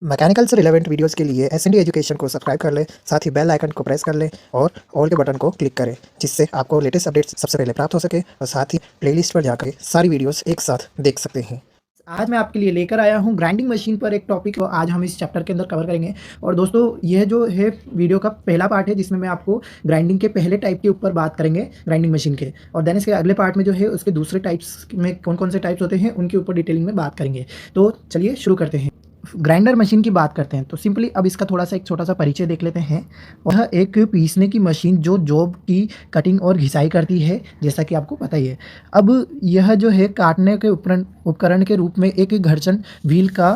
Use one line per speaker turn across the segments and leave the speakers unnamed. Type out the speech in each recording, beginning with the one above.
Mechanical से relevant videos के लिए एस&डी एजुकेशन को सब्सक्राइब कर लें, साथ ही बेल आइकन को प्रेस कर लें और ऑल के बटन को क्लिक करें, जिससे आपको लेटेस्ट अपडेट्स सबसे पहले प्राप्त हो सके और साथ ही प्लेलिस्ट पर जाकर सारी वीडियोस एक साथ देख सकते हैं।
आज मैं आपके लिए लेकर आया हूं ग्राइंडिंग मशीन पर एक टॉपिक, तो आज हम इस चैप्टर के अंदर कवर करेंगे। और दोस्तों, यह जो है वीडियो का पहला पार्ट है, जिसमें मैं आपको ग्राइंडिंग के पहले टाइप के ऊपर बात करेंगे, ग्राइंडिंग मशीन के। और देन इसके अगले पार्ट में जो है उसके दूसरे टाइप्स में कौन कौन से टाइप्स होते हैं उनके ऊपर डिटेलिंग में बात करेंगे। तो चलिए शुरू करते हैं। ग्राइंडर मशीन की बात करते हैं तो सिंपली अब इसका थोड़ा सा एक छोटा सा परिचय देख लेते हैं। वह एक पीसने की मशीन जो जॉब की कटिंग और घिसाई करती है, जैसा कि आपको पता ही है। अब यह जो है काटने के उपकरण के रूप में एक घर्षण व्हील का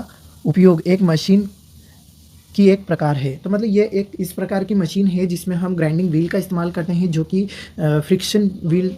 उपयोग एक मशीन की एक प्रकार है। तो मतलब ये एक इस प्रकार की मशीन है जिसमें हम ग्राइंडिंग व्हील का इस्तेमाल करते हैं, जो कि फ्रिक्शन व्हील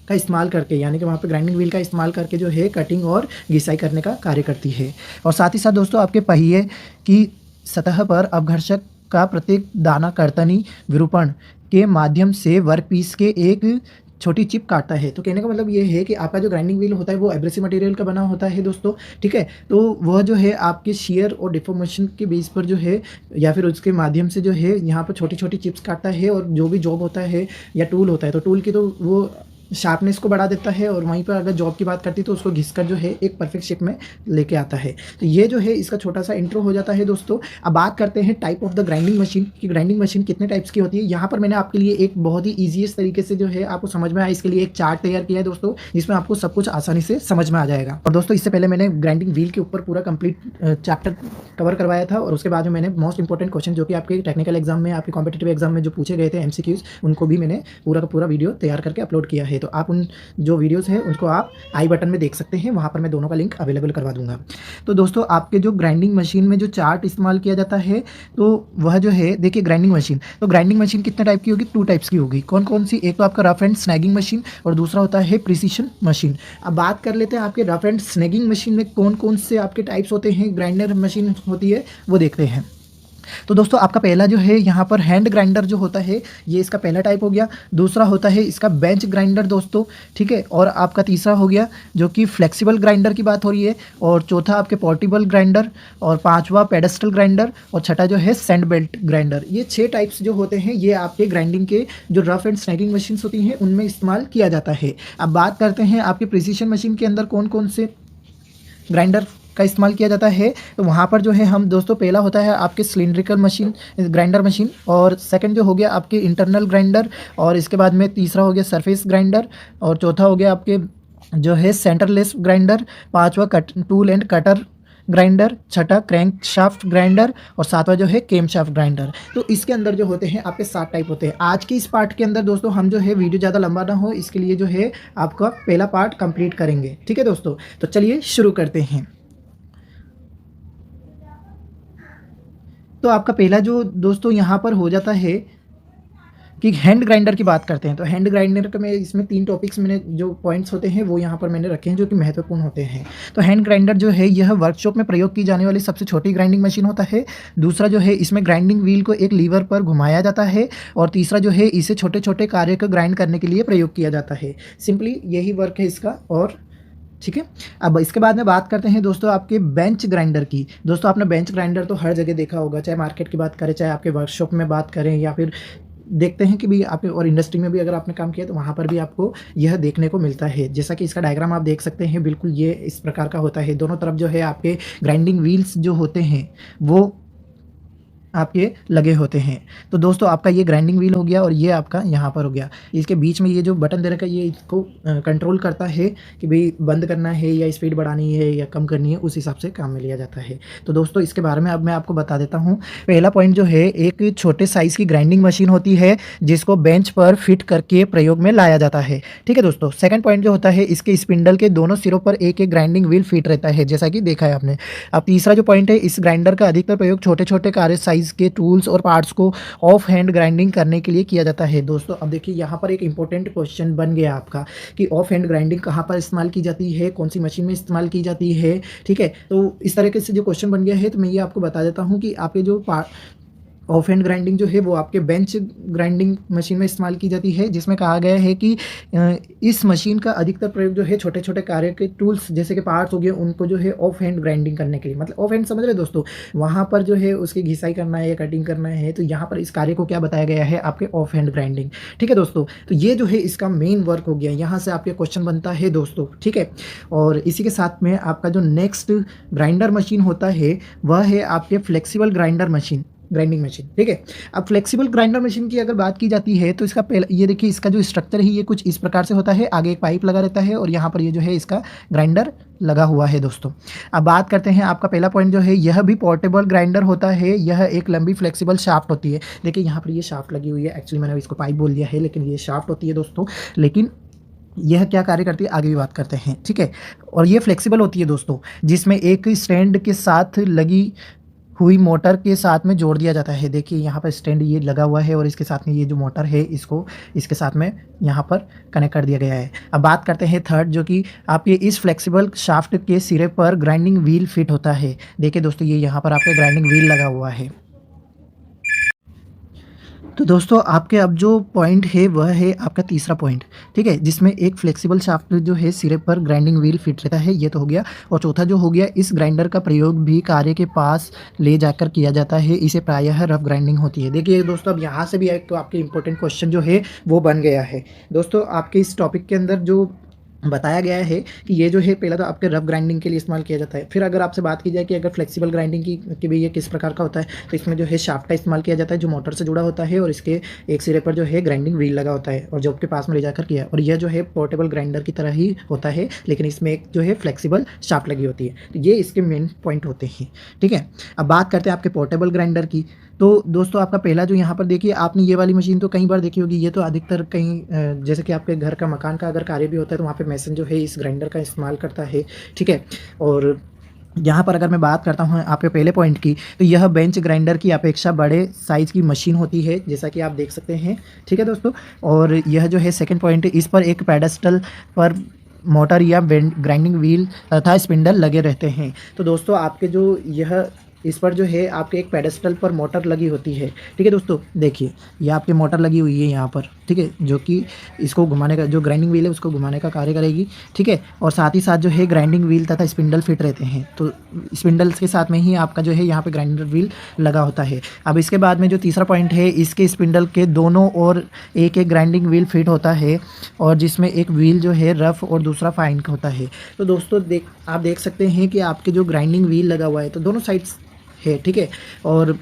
का इस्तेमाल करके, यानी कि वहाँ पे ग्राइंडिंग व्हील का इस्तेमाल करके जो है कटिंग और घिसाई करने का कार्य करती है। और साथ ही साथ दोस्तों, आपके पहिए की सतह पर अपघर्षक का प्रत्येक दाना कर्तनी विरूपण के माध्यम से वर्कपीस के एक छोटी चिप काटता है। तो कहने का मतलब ये है कि आपका जो ग्राइंडिंग व्हील होता है वो एब्रेसिव मटेरियल का बना होता है दोस्तों, ठीक है। तो वह जो है आपके शेयर और डिफॉर्मेशन के बेस पर जो है, या फिर उसके माध्यम से जो है यहाँ पर छोटी छोटी चिप्स काटता है। और जो भी जॉब होता है या टूल होता है, तो टूल की तो वो शार्पनेस को बढ़ा देता है, और वहीं पर अगर जॉब की बात करती है तो उसको घिसकर जो है एक परफेक्ट शेप में लेके आता है। तो ये जो है इसका छोटा सा इंट्रो हो जाता है दोस्तों। अब बात करते हैं type of the grinding machine की। ग्राइंडिंग मशीन कितने टाइप्स की होती है। यहाँ पर मैंने आपके लिए एक बहुत ही ईजीएस्ट तरीके से जो है आपको समझ में आया, इसके लिए एक चार्ट तैयार किया है दोस्तों, जिसमें आपको सब कुछ आसानी से समझ में आ जाएगा। और दोस्तों, इससे पहले मैंने ग्राइंडिंग व्हील के ऊपर पूरा कंप्लीट चैप्टर कवर करवाया था, और उसके बाद में मैंने मोस्ट इंपॉर्टेंट क्वेश्चन जो कि आपके टेक्निकल एग्जाम में, आपके कॉम्पिटेटिव एग्जाम में जो पूछे गए थे एमसीक्यूज, उनको भी मैंने पूरा का पूरा वीडियो तैयार करके अपलोड किया है। तो आप उन जो वीडियोस हैं उनको आप आई बटन में देख सकते हैं, वहाँ पर मैं दोनों का लिंक अवेलेबल करवा दूंगा। तो दोस्तों, आपके जो ग्राइंडिंग मशीन में जो चार्ट इस्तेमाल किया जाता है, तो वह जो है, देखिए ग्राइंडिंग मशीन, तो ग्राइंडिंग मशीन कितने टाइप की होगी, 2 टाइप्स की होगी। कौन कौन सी, एक तो आपका रफ एंड स्नैगिंग मशीन, और दूसरा होता है प्रिसीशन मशीन। अब बात कर लेते हैं आपके रफ एंड स्नैगिंग मशीन में कौन कौन से आपके टाइप्स होते हैं, ग्राइंडर मशीन होती है, वो देखते हैं। तो दोस्तों, आपका पहला जो है यहाँ पर हैंड ग्राइंडर जो होता है, ये इसका पहला टाइप हो गया। दूसरा होता है इसका बेंच ग्राइंडर दोस्तों, ठीक है। और आपका तीसरा हो गया जो कि फ्लेक्सिबल ग्राइंडर की बात हो रही है। और चौथा आपके पोर्टेबल ग्राइंडर, और पांचवा पेडस्टल ग्राइंडर, और छठा जो है सैंड बेल्ट ग्राइंडर। ये 6 टाइप्स जो होते हैं, ये आपके ग्राइंडिंग के जो रफ एंड स्नैगिंग मशीन होती हैं उनमें इस्तेमाल किया जाता है। अब बात करते हैं आपके प्रिसीशन मशीन के अंदर कौन कौन से ग्राइंडर का इस्तेमाल किया जाता है। तो वहाँ पर जो है हम दोस्तों, पहला होता है आपके सिलिंड्रिकल मशीन, ग्राइंडर मशीन, और सेकंड जो हो गया आपके इंटरनल ग्राइंडर, और इसके बाद में तीसरा हो गया सरफेस ग्राइंडर, और चौथा हो गया आपके जो है सेंटरलेस ग्राइंडर, पांचवा टूल एंड कटर ग्राइंडर, छठा क्रैंक शाफ्ट ग्राइंडर, और सातवां जो है केम शाफ्ट ग्राइंडर। तो इसके अंदर जो होते हैं आपके 7 टाइप होते हैं। आज के इस पार्ट के अंदर दोस्तों, हम जो है वीडियो ज़्यादा लंबा ना हो, इसके लिए जो है आपका पहला पार्ट कंप्लीट करेंगे, ठीक है दोस्तों। तो चलिए शुरू करते हैं। तो आपका पहला जो दोस्तों यहाँ पर हो जाता है कि हैंड ग्राइंडर की बात करते हैं। तो हैंड ग्राइंडर का मैं इसमें 3 टॉपिक्स मैंने जो पॉइंट्स होते हैं वो यहाँ पर मैंने रखे हैं, जो कि महत्वपूर्ण होते हैं। तो हैंड ग्राइंडर जो है यह वर्कशॉप में प्रयोग की जाने वाली सबसे छोटी ग्राइंडिंग मशीन होता है। दूसरा जो है, इसमें ग्राइंडिंग व्हील को एक लीवर पर घुमाया जाता है। और तीसरा जो है, इसे छोटे छोटे कार्य को ग्राइंड करने के लिए प्रयोग किया जाता है। सिंपली यही वर्क है इसका। और ठीक है, अब इसके बाद में बात करते हैं दोस्तों आपके बेंच ग्राइंडर की। दोस्तों, आपने बेंच ग्राइंडर तो हर जगह देखा होगा, चाहे मार्केट की बात करें, चाहे आपके वर्कशॉप में बात करें, या फिर देखते हैं कि भी आप और इंडस्ट्री में भी अगर आपने काम किया तो वहाँ पर भी आपको यह देखने को मिलता है। जैसा कि इसका डायग्राम आप देख सकते हैं, बिल्कुल ये इस प्रकार का होता है। दोनों तरफ जो है आपके ग्राइंडिंग व्हील्स जो होते हैं वो आपके लगे होते हैं। तो दोस्तों, आपका ये ग्राइंडिंग व्हील हो गया, और ये आपका यहाँ पर हो गया। इसके बीच में ये जो बटन दे रखा है, ये इसको कंट्रोल करता है कि भाई बंद करना है या स्पीड बढ़ानी है या कम करनी है, उस हिसाब से काम में लिया जाता है। तो दोस्तों, इसके बारे में अब मैं आपको बता देता हूँ। पहला पॉइंट जो है, एक छोटे साइज़ की ग्राइंडिंग मशीन होती है जिसको बेंच पर फिट करके प्रयोग में लाया जाता है, ठीक है दोस्तों। सेकंड पॉइंट जो होता है, इसके स्पिंडल के दोनों सिरों पर एक एक ग्राइंडिंग व्हील फिट रहता है, जैसा कि देखा है आपने। अब तीसरा जो पॉइंट है, इस ग्राइंडर का अधिकतर प्रयोग छोटे छोटे कार्य साइज के टूल्स और पार्ट्स को ऑफ हैंड ग्राइंडिंग करने के लिए किया जाता है। दोस्तों, अब देखिए यहाँ पर एक इंपॉर्टेंट क्वेश्चन बन गया आपका कि ऑफ हैंड ग्राइंडिंग कहाँ पर इस्तेमाल की जाती है, कौन सी मशीन में इस्तेमाल की जाती है, ठीक है। तो इस तरीके से जो क्वेश्चन बन गया है, तो मैं ये आपको बता देता हूँ कि आपके जो ऑफ हैंड ग्राइंडिंग जो है वो आपके बेंच ग्राइंडिंग मशीन में इस्तेमाल की जाती है, जिसमें कहा गया है कि इस मशीन का अधिकतर प्रयोग जो है छोटे छोटे कार्य के टूल्स जैसे कि पार्ट्स हो गए उनको जो है ऑफ हैंड ग्राइंडिंग करने के लिए, मतलब ऑफ हैंड समझ रहे दोस्तों, वहाँ पर जो है उसकी घिसाई करना है या कटिंग करना है, तो यहाँ पर इस कार्य को क्या बताया गया है, आपके ऑफ हैंड ग्राइंडिंग। ठीक है दोस्तों, तो ये जो है इसका मेन वर्क हो गया, यहाँ से आपके क्वेश्चन बनता है दोस्तों। ठीक है, और इसी के साथ में आपका जो नेक्स्ट ग्राइंडर मशीन होता है वह है आपके flexible grinder machine, grinding machine. ठीक है, अब फ्लेक्सिबल ग्राइंडर मशीन की अगर बात की जाती है तो इसका पहला ये देखिए, इसका जो स्ट्रक्चर है ये कुछ इस प्रकार से होता है, आगे एक पाइप लगा रहता है और यहाँ पर ये जो है इसका ग्राइंडर लगा हुआ है दोस्तों। अब बात करते हैं, आपका पहला पॉइंट जो है यह भी पोर्टेबल ग्राइंडर होता है, यह एक लंबी फ्लेक्सिबल शाफ्ट होती है। देखिए यहाँ पर ये शाफ्ट लगी हुई है, एक्चुअली मैंने इसको पाइप बोल दिया है लेकिन ये शाफ्ट होती है दोस्तों। लेकिन यह क्या कार्य करती है आगे भी बात करते हैं। ठीक है, और ये फ्लेक्सिबल होती है दोस्तों, जिसमें एक स्टैंड के साथ लगी हुई मोटर के साथ में जोड़ दिया जाता है। देखिए यहाँ पर स्टैंड ये लगा हुआ है और इसके साथ में ये जो मोटर है इसको इसके साथ में यहाँ पर कनेक्ट कर दिया गया है। अब बात करते हैं थर्ड, जो कि आपके इस फ्लेक्सिबल शाफ्ट के सिरे पर ग्राइंडिंग व्हील फिट होता है। देखिए दोस्तों, ये यहाँ पर आपके ग्राइंडिंग व्हील लगा हुआ है। तो दोस्तों आपके अब जो पॉइंट है वह है आपका तीसरा पॉइंट। ठीक है, जिसमें एक फ्लेक्सिबल शाफ्ट जो है सिरे पर ग्राइंडिंग व्हील फिट रहता है, ये तो हो गया। और चौथा जो हो गया, इस ग्राइंडर का प्रयोग भी कार्य के पास ले जाकर किया जाता है, इसे प्रायः रफ ग्राइंडिंग होती है। देखिए दोस्तों, अब यहाँ से भी एक तो आपके इंपॉर्टेंट क्वेश्चन जो है वो बन गया है दोस्तों। आपके इस टॉपिक के अंदर जो बताया गया है कि ये जो है पहला तो आपके रफ ग्राइंडिंग के लिए इस्तेमाल किया जाता है। फिर अगर आपसे बात की जाए कि अगर फ्लेक्सिबल ग्राइंडिंग की कि भाई ये किस प्रकार का होता है, तो इसमें जो है शाफ्ट का इस्तेमाल किया जाता है जो मोटर से जुड़ा होता है और इसके एक सिरे पर जो है ग्राइंडिंग व्हील लगा होता है और जॉब के पास में ले जाकर किया, और यह जो है पोर्टेबल ग्राइंडर की तरह ही होता है, लेकिन इसमें एक जो है फ्लेक्सिबल शाफ्ट लगी होती है। तो ये इसके मेन पॉइंट होते हैं। ठीक है, अब बात करते हैं आपके पोर्टेबल ग्राइंडर की। तो दोस्तों आपका पहला जो यहाँ पर देखिए, आपने ये वाली मशीन तो कई बार देखी होगी, ये तो अधिकतर कहीं जैसे कि आपके घर का मकान का अगर कार्य भी होता है तो वहाँ पे मेसन जो है इस ग्राइंडर का इस्तेमाल करता है। ठीक है, और यहाँ पर अगर मैं बात करता हूँ आपके पहले पॉइंट की, तो यह बेंच ग्राइंडर की अपेक्षा बड़े साइज़ की मशीन होती है, जैसा कि आप देख सकते हैं। ठीक है दोस्तों, और यह जो है सेकंड पॉइंट, इस पर एक पेडस्टल पर मोटर या ग्राइंडिंग व्हील तथा स्पिंडल लगे रहते हैं। तो दोस्तों आपके जो यह इस पर जो है आपके एक पेडस्टल पर मोटर लगी होती है। ठीक है दोस्तों, देखिए ये आपकी मोटर लगी हुई है यहाँ पर। ठीक है, जो कि इसको घुमाने का, जो ग्राइंडिंग व्हील है उसको घुमाने का कार्य करेगी। ठीक है, और साथ ही साथ जो है ग्राइंडिंग व्हील तथा स्पिंडल फिट रहते हैं, तो स्पिंडल्स के साथ में ही आपका जो है यहाँ पे ग्राइंडर व्हील लगा होता है। अब इसके बाद में जो तीसरा पॉइंट है, इसके स्पिंडल के दोनों और एक एक ग्राइंडिंग व्हील फिट होता है और जिसमें एक व्हील जो है रफ और दूसरा फाइन का होता है। तो दोस्तों आप देख सकते हैं कि आपके जो ग्राइंडिंग व्हील लगा हुआ है तो दोनों साइड्स है। ठीक है, और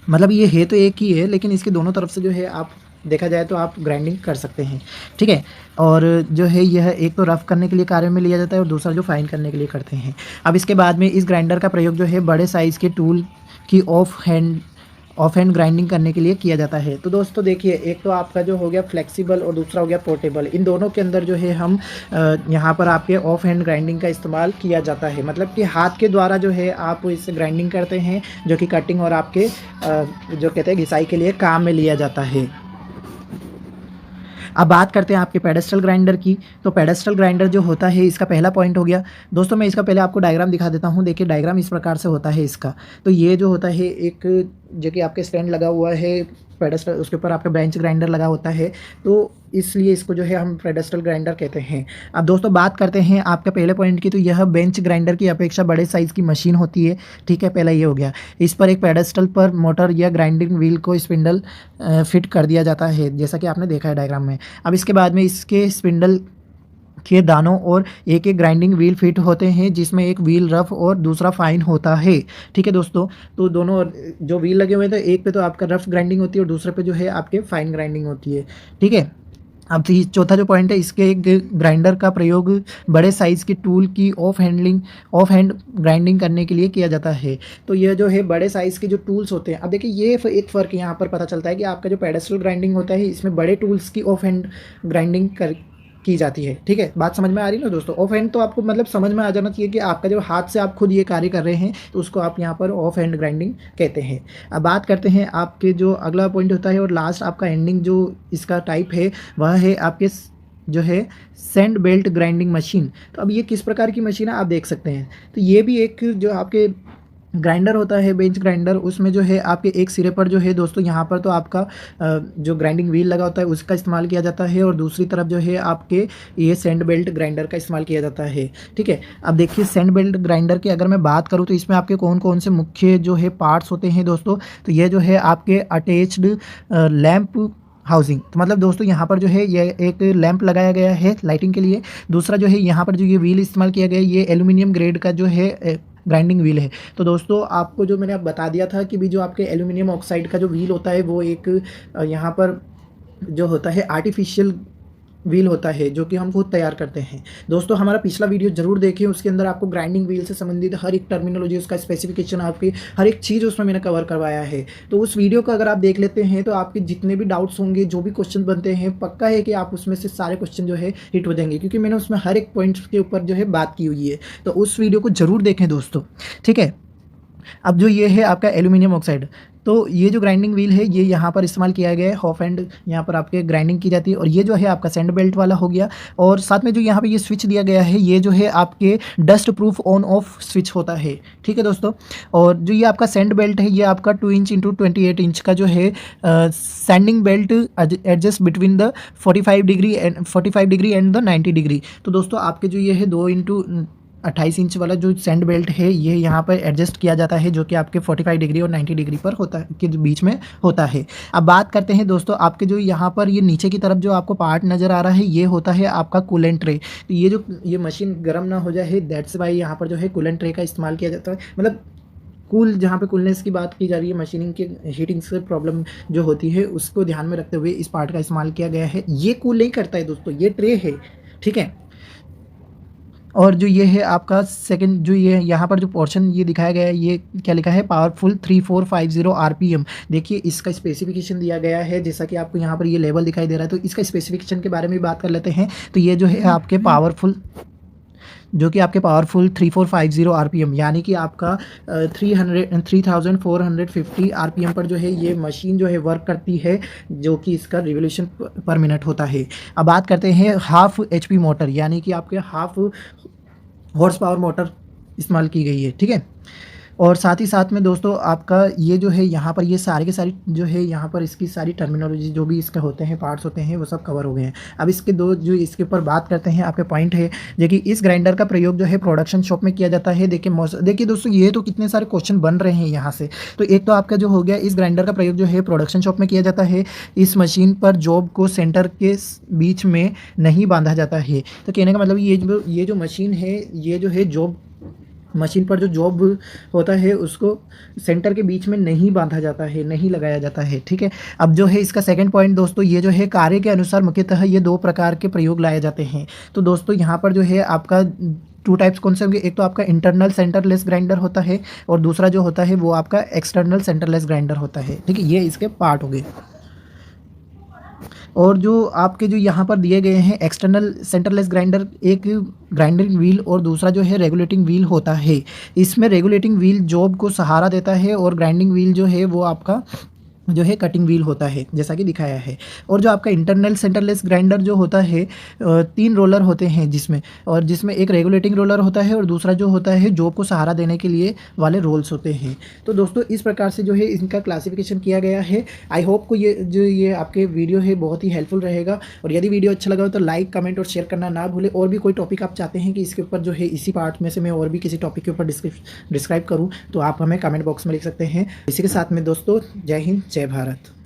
मतलब ये है तो एक ही है, लेकिन इसके दोनों तरफ से जो है आप देखा जाए तो आप ग्राइंडिंग कर सकते हैं। ठीक है, और जो है यह एक तो रफ करने के लिए कार्य में लिया जाता है और दूसरा जो फाइन करने के लिए करते हैं। अब इसके बाद में इस ग्राइंडर का प्रयोग जो है बड़े साइज़ के टूल की ऑफ हैंड ग्राइंडिंग करने के लिए किया जाता है। तो दोस्तों देखिए, एक तो आपका जो हो गया फ्लेक्सिबल और दूसरा हो गया पोर्टेबल, इन दोनों के अंदर जो है हम यहाँ पर आपके ऑफ हैंड ग्राइंडिंग का इस्तेमाल किया जाता है, मतलब कि हाथ के द्वारा जो है आप इसे ग्राइंडिंग करते हैं, जो कि कटिंग और आपके जो कहते हैं घिसाई के लिए काम में लिया जाता है। अब बात करते हैं आपके पेडस्टल ग्राइंडर की। तो पेडस्टल ग्राइंडर जो होता है, इसका पहला पॉइंट हो गया दोस्तों। मैं इसका पहले आपको डायग्राम दिखा देता हूँ। देखिए डायग्राम इस प्रकार से होता है इसका। तो ये जो होता है एक जो कि आपके स्टैंड लगा हुआ है पेडस्टल, उसके ऊपर आपका बेंच ग्राइंडर लगा होता है, तो इसलिए इसको जो है हम पेडस्टल ग्राइंडर कहते हैं। अब दोस्तों बात करते हैं आपके पहले पॉइंट की। तो यह बेंच ग्राइंडर की अपेक्षा बड़े साइज़ की मशीन होती है। ठीक है, पहला ये हो गया। इस पर एक पेडस्टल पर मोटर या ग्राइंडिंग व्हील को स्पिंडल फिट कर दिया जाता है, जैसा कि आपने देखा है डायग्राम में। अब इसके बाद में इसके स्पिंडल के दानों और एक एक ग्राइंडिंग व्हील फिट होते हैं, जिसमें एक व्हील रफ और दूसरा फाइन होता है। ठीक है दोस्तों, तो दोनों जो व्हील लगे हुए हैं, तो एक पे तो आपका रफ ग्राइंडिंग होती है और दूसरे पे जो है आपके फाइन ग्राइंडिंग होती है। ठीक है, अब चौथा जो पॉइंट है, इसके ग्राइंडर का प्रयोग बड़े साइज़ के टूल की ऑफ हैंड ग्राइंडिंग करने के लिए किया जाता है। तो यह जो है बड़े साइज़ के जो टूल्स होते हैं, अब देखिए ये एक फ़र्क यहाँ पर पता चलता है कि आपका जो पेडस्टल ग्राइंडिंग होता है, इसमें बड़े टूल्स की ऑफ हैंड ग्राइंडिंग की जाती है। ठीक है, बात समझ में आ रही है ना दोस्तों। ऑफ हैंड तो आपको मतलब समझ में आ जाना चाहिए कि आपका जो हाथ से आप खुद ये कार्य कर रहे हैं, तो उसको आप यहाँ पर ऑफ हैंड ग्राइंडिंग कहते हैं। अब बात करते हैं आपके जो अगला पॉइंट होता है और लास्ट आपका एंडिंग जो इसका टाइप है, वह है आपके जो है सैंड बेल्ट ग्राइंडिंग मशीन। तो अब ये किस प्रकार की मशीन है आप देख सकते हैं। तो ये भी एक जो आपके ग्राइंडर होता है बेंच ग्राइंडर, उसमें जो है आपके एक सिरे पर जो है दोस्तों यहाँ पर तो आपका जो ग्राइंडिंग व्हील लगा होता है उसका इस्तेमाल किया जाता है, और दूसरी तरफ जो है आपके ये सैंड बेल्ट ग्राइंडर का इस्तेमाल किया जाता है। ठीक है, अब देखिए सैंड बेल्ट ग्राइंडर की अगर मैं बात करूँ तो इसमें आपके कौन कौन से मुख्य जो है पार्ट्स होते हैं दोस्तों, तो ये जो है आपके अटैच्ड लैंप हाउसिंग, तो मतलब दोस्तों यहाँ पर जो है ये एक लैंप लगाया गया है लाइटिंग के लिए। दूसरा जो है यहाँ पर जो ये व्हील इस्तेमाल किया गया है ये एल्यूमिनियम ग्रेड का जो है ग्राइंडिंग व्हील है। तो दोस्तों आपको जो मैंने अब बता दिया था कि भी जो आपके एल्यूमिनियम ऑक्साइड का जो व्हील होता है वो एक यहाँ पर जो होता है आर्टिफिशियल व्हील होता है जो कि हम खुद तैयार करते हैं। दोस्तों हमारा पिछला वीडियो जरूर देखें, उसके अंदर आपको ग्राइंडिंग व्हील से संबंधित हर एक टर्मिनोलॉजी, उसका स्पेसिफिकेशन, आपकी हर एक चीज़ उसमें मैंने कवर करवाया है। तो उस वीडियो को अगर आप देख लेते हैं तो आपके जितने भी डाउट्स होंगे, जो भी क्वेश्चन बनते हैं, पक्का है कि आप उसमें से सारे क्वेश्चन जो है हिट हो जाएंगे, क्योंकि मैंने उसमें हर एक पॉइंट के ऊपर जो है बात की हुई है। तो उस वीडियो को जरूर देखें दोस्तों, ठीक है। अब जो ये है आपका एल्यूमिनियम ऑक्साइड, तो ये जो ग्राइंडिंग व्हील है ये यहाँ पर इस्तेमाल किया गया है, हॉफ एंड यहाँ पर आपके ग्राइंडिंग की जाती है, और ये जो है आपका सैंड बेल्ट वाला हो गया। और साथ में जो यहाँ पे ये स्विच दिया गया है ये जो है आपके dust proof on off switch होता है, ठीक है दोस्तों। और जो ये आपका सैंड बेल्ट है ये आपका 2 इंच इंटू 28 इंच का जो है sending belt adjust between the 45 degree and the 90 degree. तो दोस्तों आपके जो ये है 2 इंटू 28 इंच वाला जो सैंड बेल्ट है ये यहाँ पर एडजस्ट किया जाता है, जो कि आपके 45 डिग्री और 90 डिग्री पर होता है, के बीच में होता है। अब बात करते हैं दोस्तों आपके जो यहाँ पर ये नीचे की तरफ जो आपको पार्ट नज़र आ रहा है ये होता है आपका कूलेंट ट्रे। तो ये जो ये मशीन गर्म ना हो जाए, दैट्स वाई यहाँ पर जो है कूलेंट ट्रे का इस्तेमाल किया जाता है। मतलब कूल, जहाँ पे कूलनेस की बात की जा रही है, मशीनिंग के हीटिंग से प्रॉब्लम जो होती है उसको ध्यान में रखते हुए इस पार्ट का इस्तेमाल किया गया है। ये कूल नहीं करता है दोस्तों, ये ट्रे है, ठीक है। और जो ये है आपका सेकंड, जो ये यहाँ पर जो पोर्शन ये दिखाया गया है ये क्या लिखा है, पावरफुल 3450 आरपीएम। देखिए इसका स्पेसिफिकेशन दिया गया है, जैसा कि आपको यहाँ पर ये लेवल दिखाई दे रहा है। तो इसका स्पेसिफिकेशन के बारे में बात कर लेते हैं। तो ये जो है आपके पावरफुल, जो कि आपके पावरफुल 3450 आरपीएम, यानी कि आपका 3450 आरपीएम पर जो है ये मशीन जो है वर्क करती है, जो कि इसका रिवोल्यूशन पर मिनट होता है। अब बात करते हैं हाफ एचपी मोटर, यानी कि आपके हाफ हॉर्स पावर मोटर इस्तेमाल की गई है, ठीक है। और साथ ही साथ में दोस्तों आपका ये जो है यहाँ पर ये सारे के सारी जो है यहाँ पर इसकी सारी टर्मिनोलॉजी जो भी इसके होते हैं, पार्ट्स होते हैं, वो सब कवर हो गए हैं। अब इसके दो जो इसके ऊपर बात करते हैं आपके पॉइंट है, देखिए इस ग्राइंडर का प्रयोग जो है प्रोडक्शन शॉप में किया जाता है। देखिए दोस्तों ये तो कितने सारे क्वेश्चन बन रहे हैं यहाँ से। तो एक तो आपका जो हो गया, इस ग्राइंडर का प्रयोग जो है प्रोडक्शन शॉप में किया जाता है। इस मशीन पर जॉब को सेंटर के बीच में नहीं बांधा जाता है। तो कहने का मतलब ये जो मशीन है, ये जो है जॉब मशीन पर जो जॉब होता है उसको सेंटर के बीच में नहीं बांधा जाता है, नहीं लगाया जाता है, ठीक है। अब जो है इसका सेकंड पॉइंट दोस्तों, ये जो है कार्य के अनुसार मुख्यतः ये 2 प्रकार के प्रयोग लाए जाते हैं। तो दोस्तों यहाँ पर जो है आपका 2 टाइप्स कौन से होंगे, एक तो आपका इंटरनल सेंटरलेस ग्राइंडर होता है, और दूसरा जो होता है वो आपका एक्सटर्नल सेंटरलेस ग्राइंडर होता है, ठीक है। ये इसके पार्ट हो गए। और जो आपके जो यहाँ पर दिए गए हैं एक्सटर्नल सेंटरलेस ग्राइंडर, एक ग्राइंडिंग व्हील और दूसरा जो है रेगुलेटिंग व्हील होता है। इसमें रेगुलेटिंग व्हील जॉब को सहारा देता है, और ग्राइंडिंग व्हील जो है वो आपका जो है कटिंग व्हील होता है, जैसा कि दिखाया है। और जो आपका इंटरनल सेंटरलेस ग्राइंडर जो होता है 3 रोलर होते हैं जिसमें एक रेगुलेटिंग रोलर होता है और दूसरा जो होता है जॉब को सहारा देने के लिए वाले रोल्स होते हैं। तो दोस्तों इस प्रकार से जो है इनका क्लासिफिकेशन किया गया है। आई होप को ये आपके वीडियो है बहुत ही हेल्पफुल रहेगा। और यदि वीडियो अच्छा लगा हो तो लाइक, कमेंट और शेयर करना ना भूलें। और भी कोई टॉपिक आप चाहते हैं कि इसके ऊपर जो है इसी पार्ट में से मैं और भी किसी टॉपिक के ऊपर डिस्क्राइब करूँ तो आप हमें कमेंट बॉक्स में लिख सकते हैं। इसी के साथ में दोस्तों जय हिंद, जय भारत।